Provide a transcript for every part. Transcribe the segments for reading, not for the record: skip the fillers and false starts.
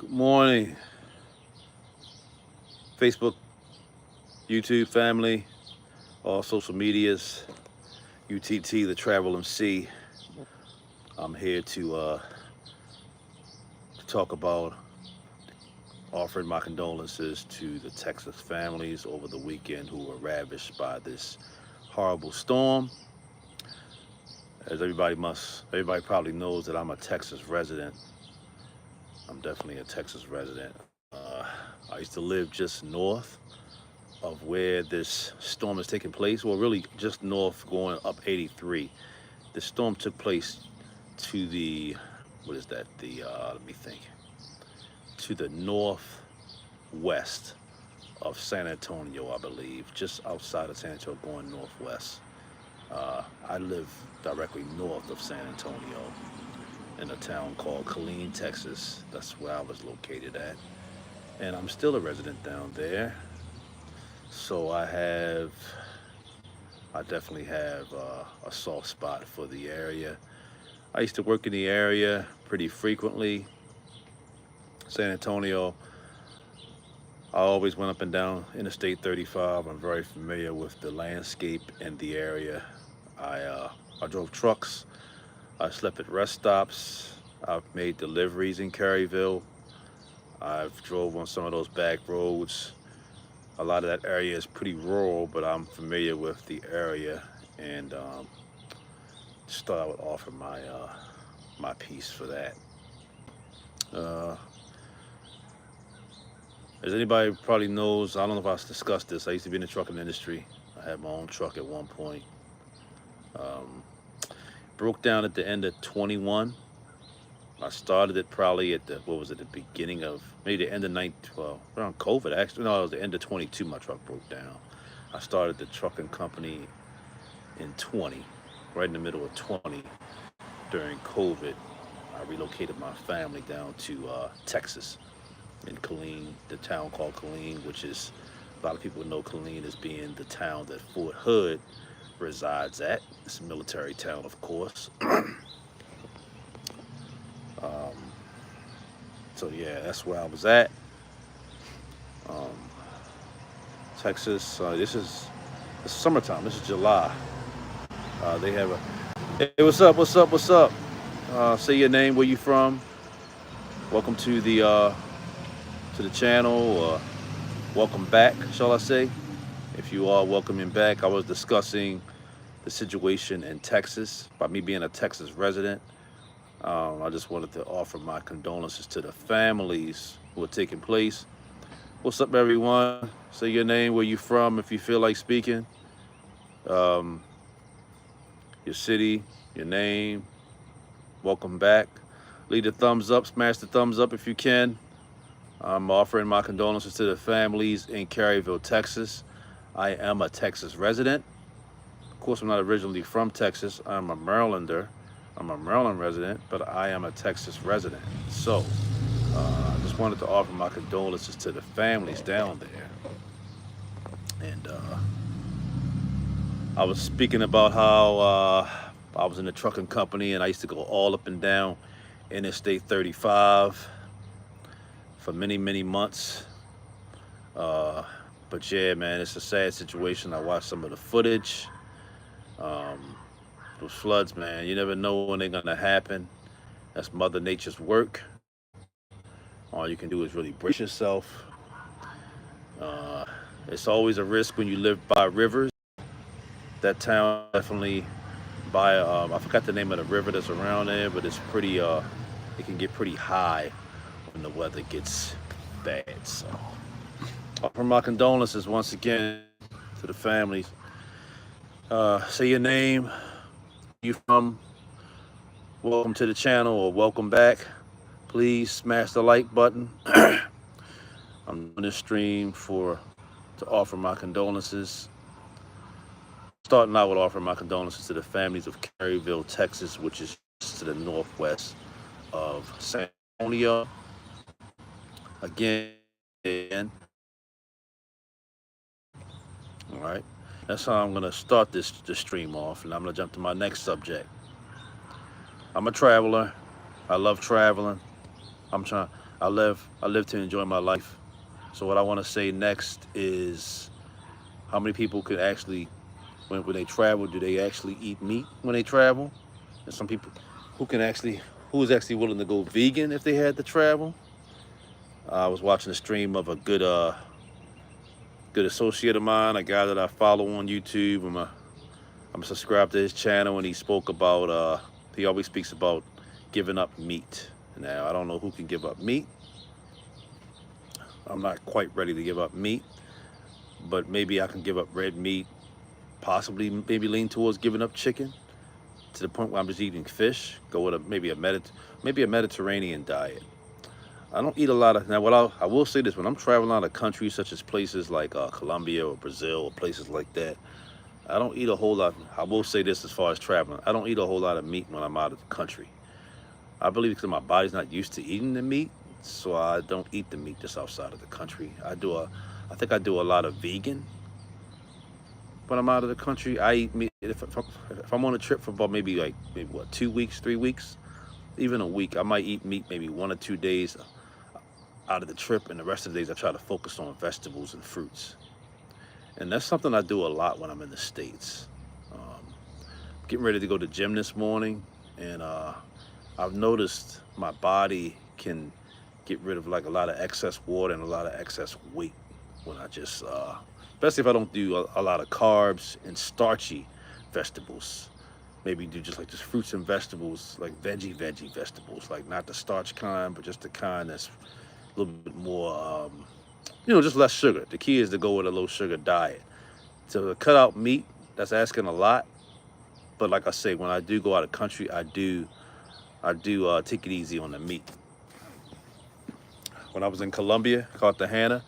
Good morning, Facebook, YouTube family, all social medias, UTT, the Travel MC. I'm here to talk about offering my condolences to the Texas families over the weekend who were ravished by this horrible storm. As everybody probably knows that I'm a Texas resident. I'm definitely a Texas resident. I used to live just north of where this storm is taking place, well, really just north going up 83. The storm took place to the, what is that? Let me think, to the northwest of San Antonio, I believe, just outside of San Antonio going northwest. I live directly north of San Antonio in a town called Killeen, Texas. That's where I was located at. And I'm still a resident down there. So I definitely have a soft spot for the area. I used to work in the area pretty frequently. San Antonio, I always went up and down Interstate 35. I'm very familiar with the landscape and the area. I drove trucks. I slept at rest stops. I've made deliveries in Caryville. I've drove on some of those back roads. A lot of that area is pretty rural, but I'm familiar with the area, and just thought I would offer my piece for that. Uh, as anybody probably knows, I don't know if I discussed this. I used to be in the trucking industry. I had my own truck at one point. Um, Broke down at the end of 21. I started it probably at the what was it the beginning of maybe the end of 19, well, around COVID actually. No, it was the end of 22. My truck broke down. I started the trucking company in 20, right in the middle of 20 during COVID. I relocated my family down to Texas in Killeen, the town called Killeen, which is a lot of people know Killeen as being the town that Fort Hood resides at. It's a military town, of course. um, so yeah, that's where I was at. Um, Texas. This is summertime. This is July. They have a. Hey, what's up? What's up? What's up? Say your name. Where you from? Welcome to the channel. Welcome back, shall I say? If you are welcoming back, I was discussing the situation in Texas by me being a Texas resident. I just wanted to offer my condolences to the families who are taking place. What's up, everyone? Say your name, where you from, if you feel like speaking. Um, your city, your name. Welcome back. Leave the thumbs up, smash the thumbs up if you can. I'm offering my condolences to the families in Caryville, Texas. I am a Texas resident. Of course, I'm not originally from Texas. I'm a Marylander. I'm a Maryland resident, but I am a Texas resident. So, I just wanted to offer my condolences to the families down there. And I was speaking about how I was in the trucking company and I used to go all up and down Interstate 35 for many, many months. But yeah, man, it's a sad situation. I watched some of the footage. Um, those floods, man, you never know when they're gonna happen. That's Mother Nature's work. All you can do is really brace yourself. Uh, it's always a risk when you live by rivers. That town definitely by I forgot the name of the river that's around there, but it's pretty. It can get pretty high when the weather gets bad. So, offer my condolences once again to the families. Say your name, where you from, welcome to the channel or welcome back. Please smash the like button. I'm doing this stream to offer my condolences. Starting out with offering my condolences to the families of Caryville, Texas, which is just to the northwest of San Antonio. Again, all right. That's how I'm gonna start this stream off, and I'm gonna jump to my next subject. I'm a traveler. I love traveling. I'm trying. I live to enjoy my life. So what I want to say next is how many people could actually, when they travel, do they actually eat meat when they travel? And some people who is actually willing to go vegan if they had to travel. I was watching a stream of a good associate of mine, a guy that I follow on YouTube. I'm subscribed to his channel, and he spoke about he always speaks about giving up meat. Now I don't know who can give up meat. I'm not quite ready to give up meat, but maybe I can give up red meat. Possibly, maybe lean towards giving up chicken to the point where I'm just eating fish. Go with maybe a Mediterranean diet. I don't eat a lot of now. I will say this: when I'm traveling out of countries such as places like Colombia or Brazil or places like that, I don't eat a whole lot. I will say this as far as traveling: I don't eat a whole lot of meat when I'm out of the country. I believe because my body's not used to eating the meat, so I don't eat the meat that's outside of the country. I think I do a lot of vegan when I'm out of the country. I eat meat if I'm on a trip for about maybe what 2 weeks, 3 weeks, even a week. I might eat meat maybe 1 or 2 days out of the trip, and the rest of the days I try to focus on vegetables and fruits. And that's something I do a lot when I'm in the States. Getting ready to go to the gym this morning, and I've noticed my body can get rid of like a lot of excess water and a lot of excess weight when I just, especially if I don't do a lot of carbs and starchy vegetables. Maybe do just fruits and vegetables, like veggie vegetables, like not the starch kind, but just the kind that's a little bit more, just less sugar. The key is to go with a low sugar diet. So to cut out meat, that's asking a lot. But like I say, when I do go out of country, I do take it easy on the meat. When I was in Colombia, Cartagena,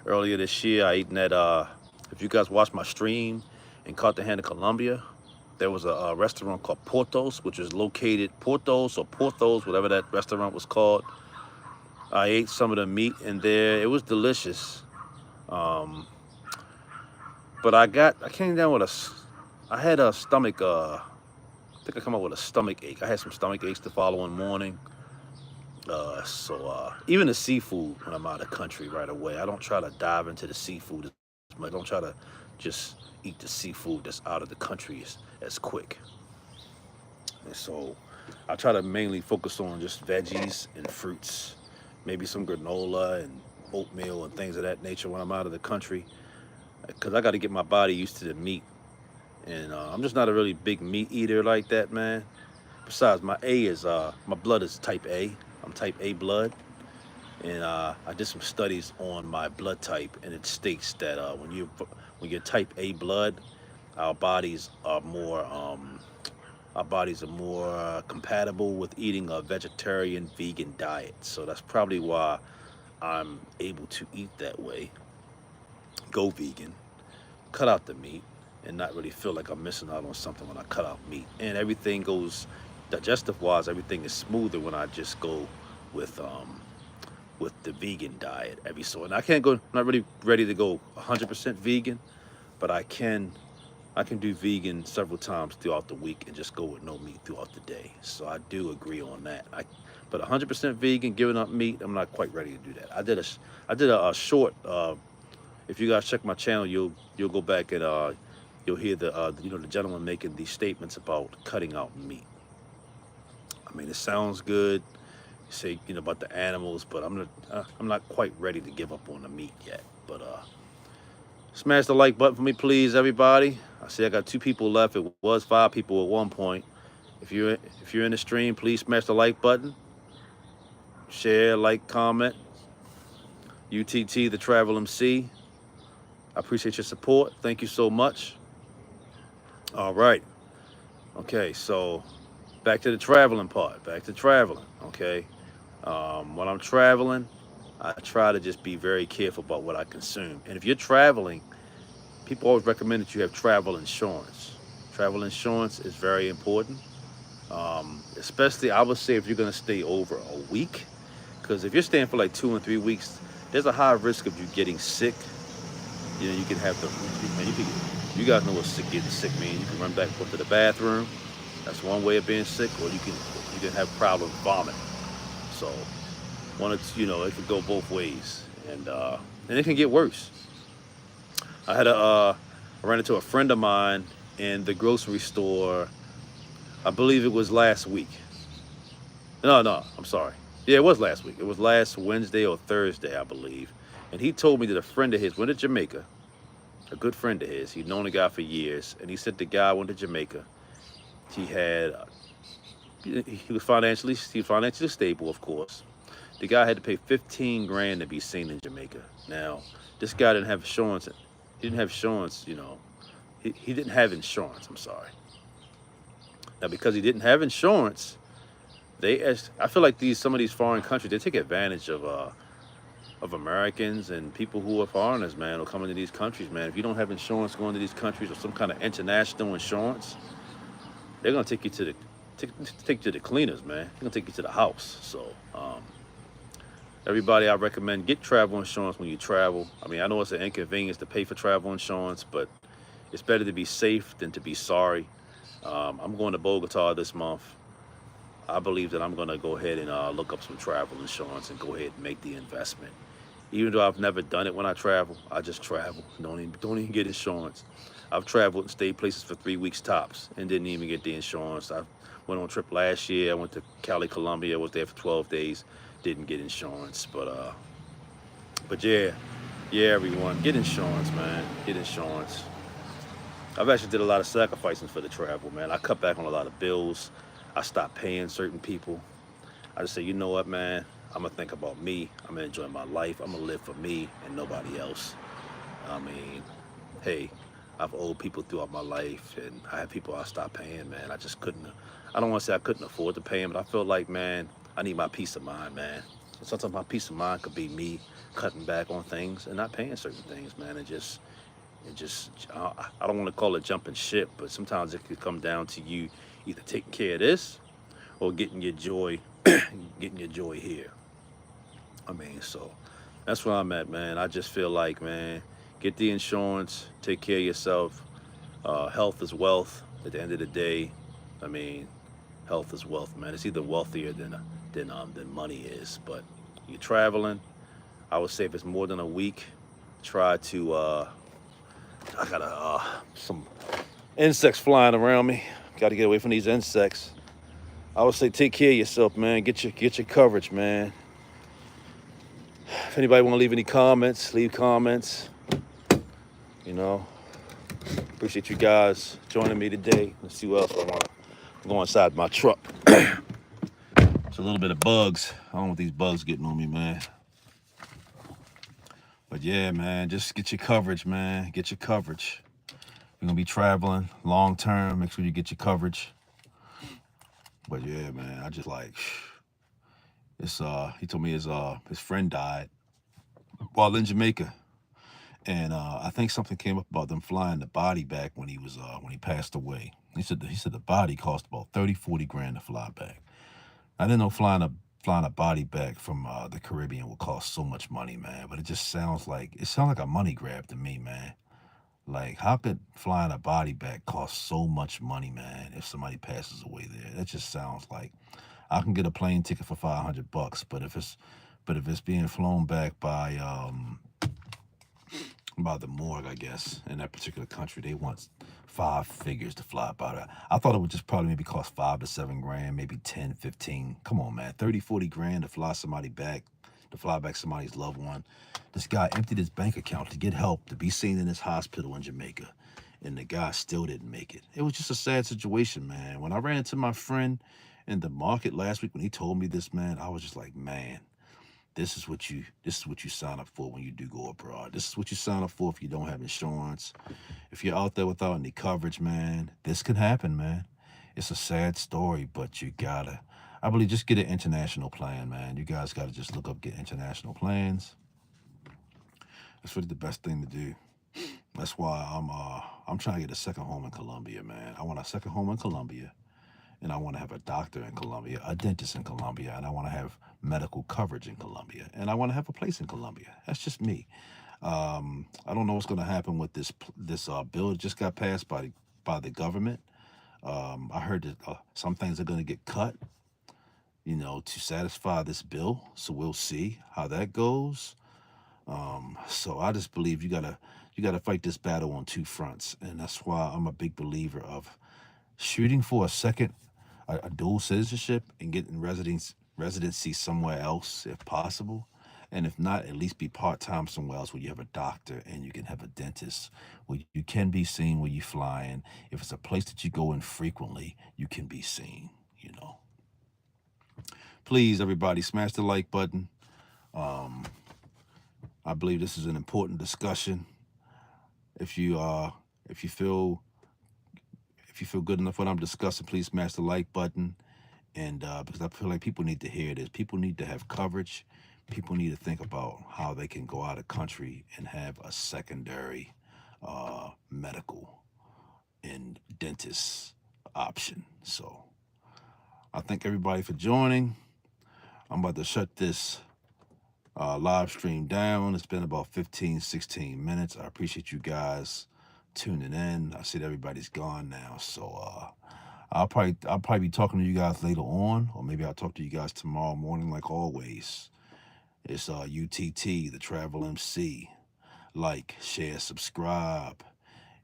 earlier this year, I eaten at, if you guys watched my stream in Cartagena, Colombia, there was a restaurant called Portos, which is located, Portos, whatever that restaurant was called. I ate some of the meat in there. It was delicious. Um, but I came down with I had a stomach, I think I come up with a stomach ache. I had some stomach aches the following morning. So even the seafood when I'm out of country right away, I don't try to dive into the seafood as much. I don't try to just eat the seafood that's out of the country as quick. And so I try to mainly focus on just veggies and fruits, maybe some granola and oatmeal and things of that nature when I'm out of the country, because I got to get my body used to the meat. And I'm just not a really big meat eater like that, man. Besides, my blood is type A. I'm type A blood, and I did some studies on my blood type, and it states that when you're type A blood, our bodies are more compatible with eating a vegetarian vegan diet. So that's probably why I'm able to eat that way. Go vegan, cut out the meat, and not really feel like I'm missing out on something when I cut out meat. And everything goes digestive wise, everything is smoother when I just go with the vegan diet every so. And I can't go, I'm not really ready to go 100% vegan, but I can do vegan several times throughout the week and just go with no meat throughout the day. So I do agree on that. But 100% vegan, giving up meat, I'm not quite ready to do that. I did a short. If you guys check my channel, you'll go back and you'll hear the gentleman making these statements about cutting out meat. I mean, it sounds good. You say about the animals, but I'm not quite ready to give up on the meat yet. But smash the like button for me, please, everybody. I see I got 2 people left. It was 5 people at one point. If you're in the stream, please smash the like button. Share, like, comment. UTT, the Travel MC. I appreciate your support. Thank you so much. All right. Okay, so back to the traveling part. Back to traveling, okay? When I'm traveling, I try to just be very careful about what I consume. And if you're traveling, people always recommend that you have travel insurance. Travel insurance is very important, especially I would say if you're going to stay over a week. Because if you're staying for like 2 and 3 weeks, there's a high risk of you getting sick. You can have you guys know what getting sick means. You can run back up to the bathroom. That's one way of being sick, or you can have problems vomiting. So One or two, it could go both ways, and it can get worse. I had I ran into a friend of mine in the grocery store. I believe it was last week. No, no, I'm sorry. Yeah, it was last week. It was last Wednesday or Thursday, I believe. And he told me that a friend of his went to Jamaica, a good friend of his. He'd known the guy for years, and he said the guy went to Jamaica. He had he was financially stable, of course. The guy had to pay 15 grand to be seen in Jamaica. Now, this guy didn't have insurance. He didn't have insurance. He didn't have insurance. I'm sorry. Now, because he didn't have insurance, I feel like some of these foreign countries, they take advantage of Americans and people who are foreigners, man, who come into these countries, man. If you don't have insurance going to these countries or some kind of international insurance, they're gonna take you to the cleaners, man. They're gonna take you to the house. So, everybody, I recommend get travel insurance when you travel. I mean, I know it's an inconvenience to pay for travel insurance, but it's better to be safe than to be sorry. I'm going to Bogota this month. I believe that I'm going to go ahead and look up some travel insurance and go ahead and make the investment. Even though I've never done it when I travel, I just travel. Don't even get insurance. I've traveled and stayed places for 3 weeks tops and didn't even get the insurance. I went on a trip last year. I went to Cali, Colombia. I was there for 12 days. Didn't get insurance, but yeah, everyone, get insurance, man. Get insurance. I've actually did a lot of sacrificing for the travel, man. I cut back on a lot of bills. I stopped paying certain people. I just say, you know what, man? I'm gonna think about me. I'm gonna enjoy my life. I'm gonna live for me and nobody else. I mean, hey, I've owed people throughout my life, and I had people I stopped paying, man. I just couldn't. I don't want to say I couldn't afford to pay them, but I felt like, man, I need my peace of mind, man. And sometimes my peace of mind could be me cutting back on things and not paying certain things, man. I don't want to call it jumping ship, but sometimes it could come down to you either taking care of this or getting your joy, getting your joy here. I mean, so that's where I'm at, man. I just feel like, man, get the insurance, take care of yourself. Health is wealth. At the end of the day, I mean, health is wealth, man. It's either wealthier than money is. But you're traveling. I would say if it's more than a week, try to. I got some insects flying around me. Got to get away from these insects. I would say take care of yourself, man. Get your coverage, man. If anybody want to leave any comments, leave comments. You know, appreciate you guys joining me today. Let's see what else I want to go inside my truck. It's a little bit of bugs. I don't want these bugs getting on me, man. But yeah, man, just get your coverage, man. Get your coverage. You're gonna be traveling long term. Make sure you get your coverage. But yeah, man, I just like it's. He told me his friend died while in Jamaica, and I think something came up about them flying the body back when he passed away. He said the body cost about 30, 40 grand to fly back. I didn't know flying a body back from the Caribbean would cost so much money, man. But it sounds like a money grab to me, man. Like, how could flying a body back cost so much money, man, if somebody passes away there? That just sounds like I can get a plane ticket for $500, but if it's being flown back by the morgue, I guess, in that particular country, they want five figures to fly by that. I thought it would just probably maybe cost 5 to 7 grand, maybe 10, 15. Come on, man. 30, 40 grand to fly somebody back, to fly back somebody's loved one. This guy emptied his bank account to get help, to be seen in his hospital in Jamaica. And the guy still didn't make it. It was just a sad situation, man. When I ran into my friend in the market last week when he told me this, man, I was just like, man, this is what you sign up for when you do go abroad. This is what you sign up for if you don't have insurance. If you're out there without any coverage, man, this could happen, man. It's a sad story, but I believe, just get an international plan, man. You guys gotta just look up, get international plans. That's really the best thing to do. That's why I'm trying to get a second home in Colombia, man. I want a second home in Colombia, and I want to have a doctor in Colombia, a dentist in Colombia, and I want to have medical coverage in Colombia, and I want to have a place in Colombia. That's just me. I don't know what's going to happen with this bill that just got passed by the government. I heard that some things are going to get cut. to satisfy this bill. So we'll see how that goes. So I just believe you gotta fight this battle on two fronts, and that's why I'm a big believer of shooting for a second, a dual citizenship, and getting residency somewhere else if possible, and if not, at least be part time somewhere else where you have a doctor and you can have a dentist, where you can be seen when you're flying. If it's a place that you go in frequently, you can be seen. You know, please, everybody, smash the like button. Um, I believe this is an important discussion. If you uh, if you feel if you feel good enough what I'm discussing, please smash the like button. And because I feel like people need to hear this, people need to have coverage. People need to think about how they can go out of country and have a secondary medical and dentist option. So I thank everybody for joining. I'm about to shut this live stream down. It's been about 15, 16 minutes. I appreciate you guys tuning in. I see that everybody's gone now. So I'll probably be talking to you guys later on, or maybe I'll talk to you guys tomorrow morning like always. It's UTT, the Travel MC. Like, share, subscribe.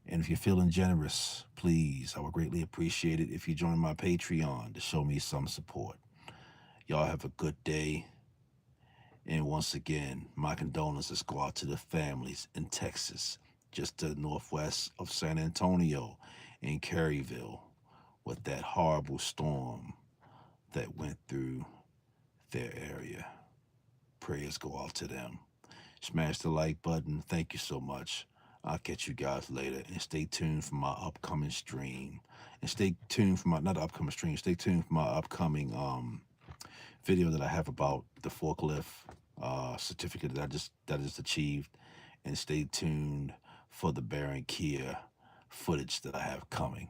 And if you're feeling generous, please, I would greatly appreciate it if you join my Patreon to show me some support. Y'all have a good day. And once again, my condolences go out to the families in Texas, just to the northwest of San Antonio in Caryville, with that horrible storm that went through their area. Prayers go out to them. Smash the like button. Thank you so much. I'll catch you guys later, and stay tuned for my upcoming stream. And stay tuned for my not the upcoming stream. Stay tuned for my upcoming video that I have about the forklift certificate that I just achieved. And stay tuned for the Baron Kia footage that I have coming.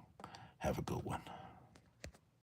Have a good one.